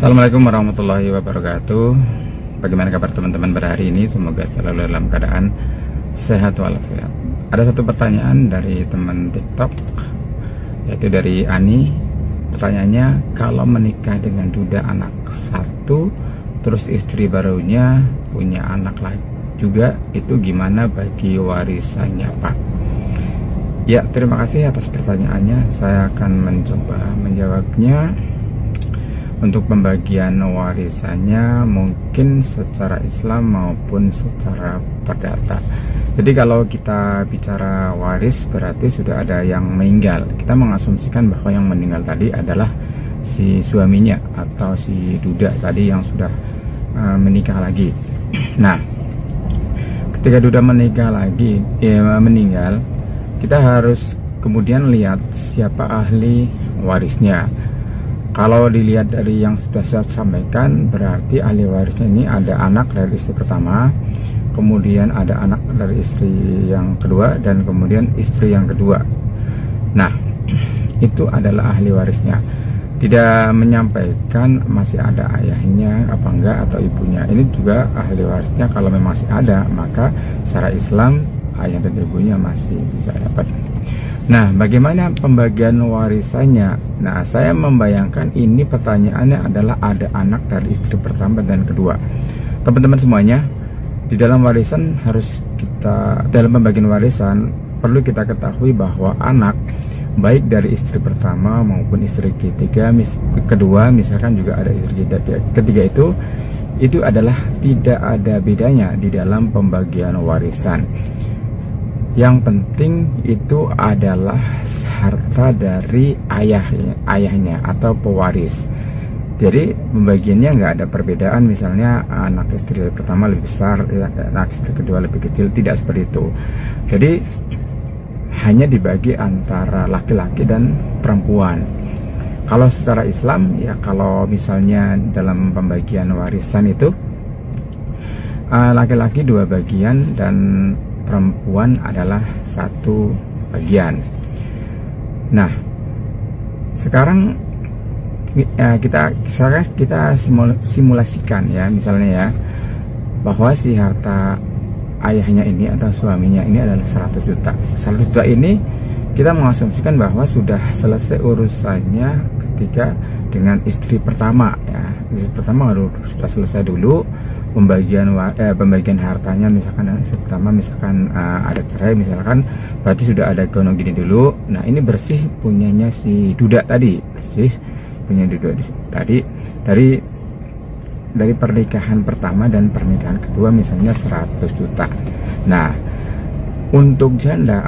Assalamualaikum warahmatullahi wabarakatuh. Bagaimana kabar teman-teman pada hari ini? Semoga selalu dalam keadaan sehat walafiat. Ada satu pertanyaan dari teman TikTok, yaitu dari Ani. Pertanyaannya, kalau menikah dengan duda anak satu, terus istri barunya punya anak lagi juga, itu gimana bagi warisannya, Pak? Ya, terima kasih atas pertanyaannya. Saya akan mencoba menjawabnya. Untuk pembagian warisannya mungkin secara Islam maupun secara perdata. Jadi kalau kita bicara waris berarti sudah ada yang meninggal. Kita mengasumsikan bahwa yang meninggal tadi adalah si suaminya atau si duda tadi yang sudah menikah lagi. Nah, ketika duda meninggal, kita harus kemudian lihat siapa ahli warisnya. Kalau dilihat dari yang sudah saya sampaikan, berarti ahli warisnya ini ada anak dari istri pertama, kemudian ada anak dari istri yang kedua, dan kemudian istri yang kedua. Nah, itu adalah ahli warisnya. Tidak menyampaikan masih ada ayahnya apa enggak atau ibunya. Ini juga ahli warisnya. Kalau memang masih ada, maka secara Islam ayah dan ibunya masih bisa dapat. Nah, bagaimana pembagian warisannya? Nah, saya membayangkan ini pertanyaannya adalah ada anak dari istri pertama dan kedua. Teman-teman semuanya, di dalam warisan dalam pembagian warisan perlu kita ketahui bahwa anak baik dari istri pertama maupun istri kedua, misalkan juga ada istri ketiga itu adalah tidak ada bedanya di dalam pembagian warisan. Yang penting itu adalah harta dari ayahnya atau pewaris. Jadi pembagiannya nggak ada perbedaan, misalnya anak istri pertama lebih besar, anak istri kedua lebih kecil, tidak seperti itu. Jadi hanya dibagi antara laki-laki dan perempuan. Kalau secara Islam ya, kalau misalnya dalam pembagian warisan itu laki-laki 2 bagian dan perempuan adalah 1 bagian. Nah, sekarang kita simulasikan ya, misalnya ya, bahwa si harta ayahnya ini atau suaminya ini adalah 100 juta. 100 juta ini kita mengasumsikan bahwa sudah selesai urusannya ketika dengan istri pertama ya. Istri pertama harus sudah selesai dulu pembagian hartanya, misalkan istri pertama misalkan ada cerai misalkan, berarti sudah ada gonong gini dulu. Nah, ini bersih punyanya si duda tadi, bersih punya duda tadi dari pernikahan pertama dan pernikahan kedua misalnya 100 juta. Nah, untuk janda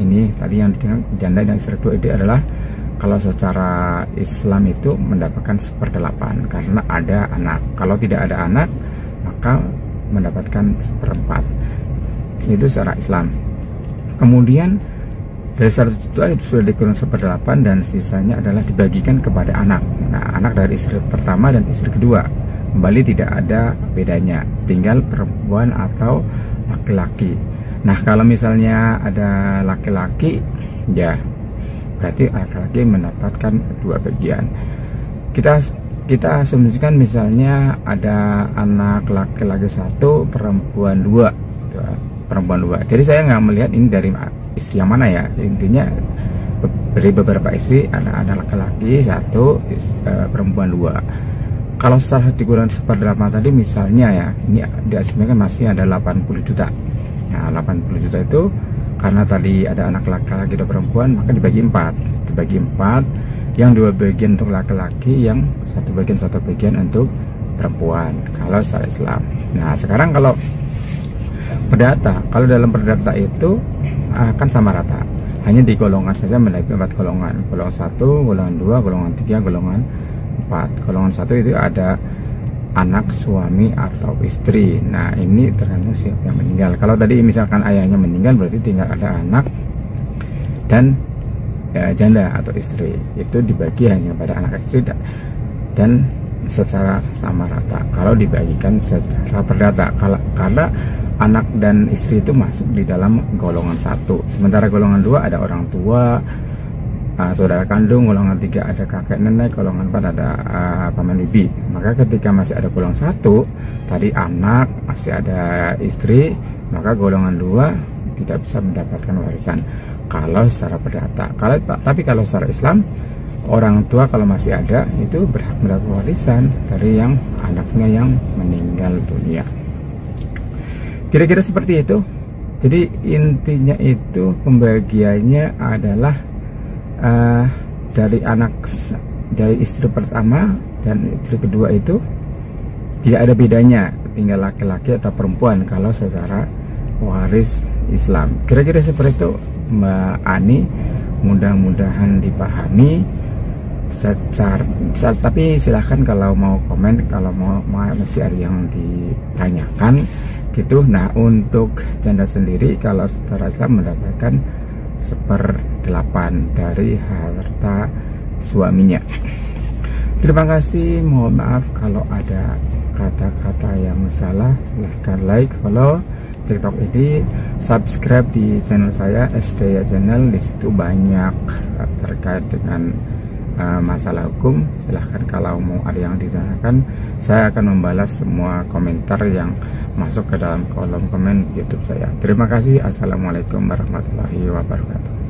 ini tadi yang janda dan istri kedua itu adalah, kalau secara Islam itu mendapatkan 1/8 karena ada anak. Kalau tidak ada anak, maka mendapatkan 1/4. Itu secara Islam. Kemudian dari 100 juta itu sudah dikurang 1/8 dan sisanya adalah dibagikan kepada anak. Nah, anak dari istri pertama dan istri kedua kembali tidak ada bedanya, tinggal perempuan atau laki-laki. Nah, kalau misalnya ada laki-laki, ya berarti laki-laki mendapatkan 2 bagian. Kita asumsikan misalnya ada anak laki-laki 1, perempuan 2, Jadi saya nggak melihat ini dari istri yang mana ya. Intinya dari beberapa istri ada anak laki-laki 1, perempuan 2. Kalau setelah dikurang 1/8 tadi misalnya ya, ini diasumsikan masih ada 80 juta. Nah, 80 juta itu karena tadi ada anak laki-laki dan perempuan, maka dibagi 4, yang 2 bagian untuk laki-laki, yang 1 bagian untuk perempuan kalau secara Islam. Nah, sekarang kalau dalam perdata itu akan sama rata, hanya di golongan saja menjadi 4 golongan, golongan 1, golongan 2, golongan 3, golongan 4. Golongan 1 itu ada anak, suami atau istri. Nah, ini tergantung siapa yang meninggal. Kalau tadi misalkan ayahnya meninggal, berarti tinggal ada anak dan janda atau istri. Itu dibagi hanya pada anak istri dan secara sama rata. Kalau dibagikan secara perdata, karena anak dan istri itu masuk di dalam golongan 1. Sementara golongan 2 ada orang tua, saudara kandung, golongan 3 ada kakek nenek, golongan 4 ada paman bibi. Maka ketika masih ada golongan 1 tadi anak, masih ada istri, maka golongan 2 tidak bisa mendapatkan warisan kalau secara perdata. Tapi kalau secara Islam, orang tua kalau masih ada itu berhak mendapat warisan dari yang anaknya yang meninggal dunia. Kira-kira seperti itu. Jadi intinya itu pembagiannya adalah dari istri pertama dan istri kedua itu tidak ada bedanya, tinggal laki-laki atau perempuan kalau secara waris Islam. Kira-kira seperti itu Mbak Ani, mudah-mudahan dipahami tapi silahkan kalau mau komen, kalau mau masih ada yang ditanyakan gitu. Nah, untuk janda sendiri kalau secara Islam mendapatkan 1/8 dari harta suaminya. Terima kasih, mohon maaf kalau ada kata-kata yang salah. Silahkan like, follow TikTok ini, subscribe di channel saya SDY Channel. Di situ banyak terkait dengan masalah hukum. Silahkan kalau mau ada yang ditanyakan, saya akan membalas semua komentar yang masuk ke dalam kolom komen YouTube saya. Terima kasih. Assalamualaikum warahmatullahi wabarakatuh.